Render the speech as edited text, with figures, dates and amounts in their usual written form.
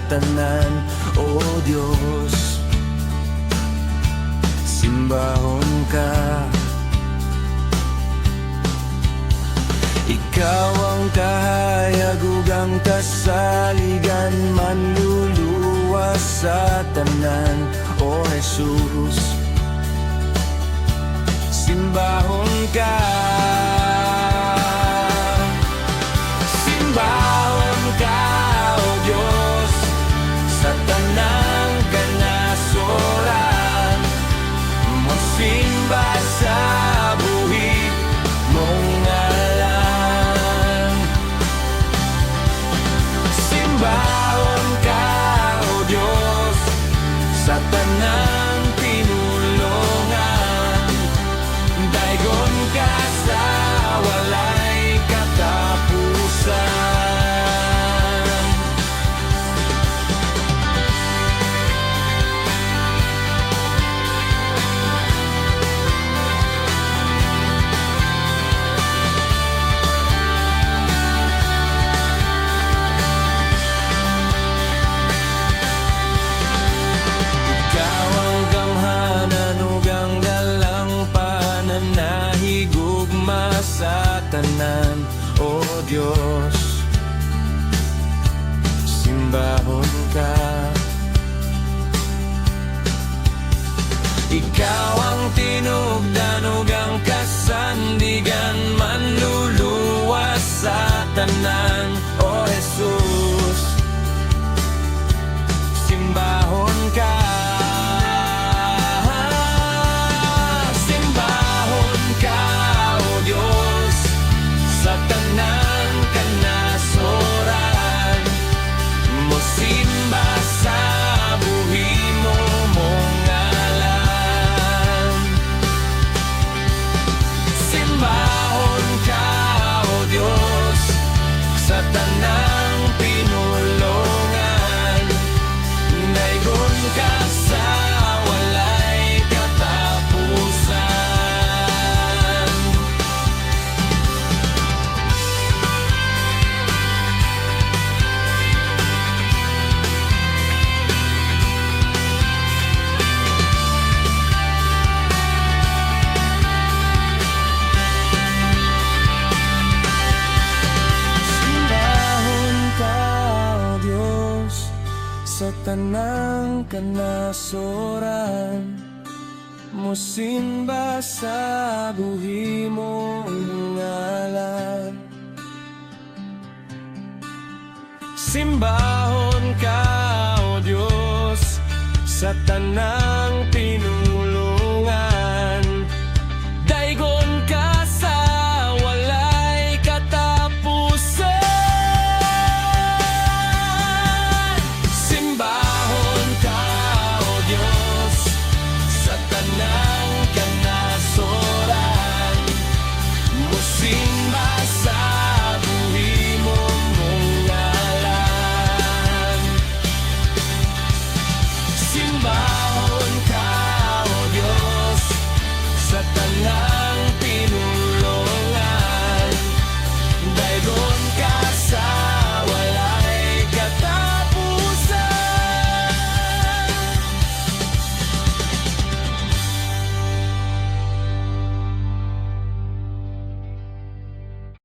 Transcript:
tanan, O Diyos. Simbahon ka, ikaw ang kahayag ug ang kasaligan, manluluwas sa tanan, O Jesus. Simbahon ka, simbahon ka, O Diyos, sa tanang kanasoran. Magsimba sa buhi mong ngalan. Simbahon ka, O Diyos, sa tanang pinulongan. Daigon ka sa walay katapusan. Ikaw ang gamhanan ug ang dalampanan, nahigugma sa tanan, O Diyos. Simbahon ka, ikaw ang tinugdan ug ang kasandigan, manluluwas sa tanan, O Jesus. Simbahon ka, simbahon ka, O Diyos, sa tanan kanasoran. Mosimba sa buhi mo mong ngalan. Simbahon ka, O Diyos, sa tanang pinulongan. Daigon ka sa walay katapusan. Simbahon ka, O Diyos, sa tanang kanasoran. Mosimba sa buhi mong ngalan. Simbahon ka, O Diyos, sa tanang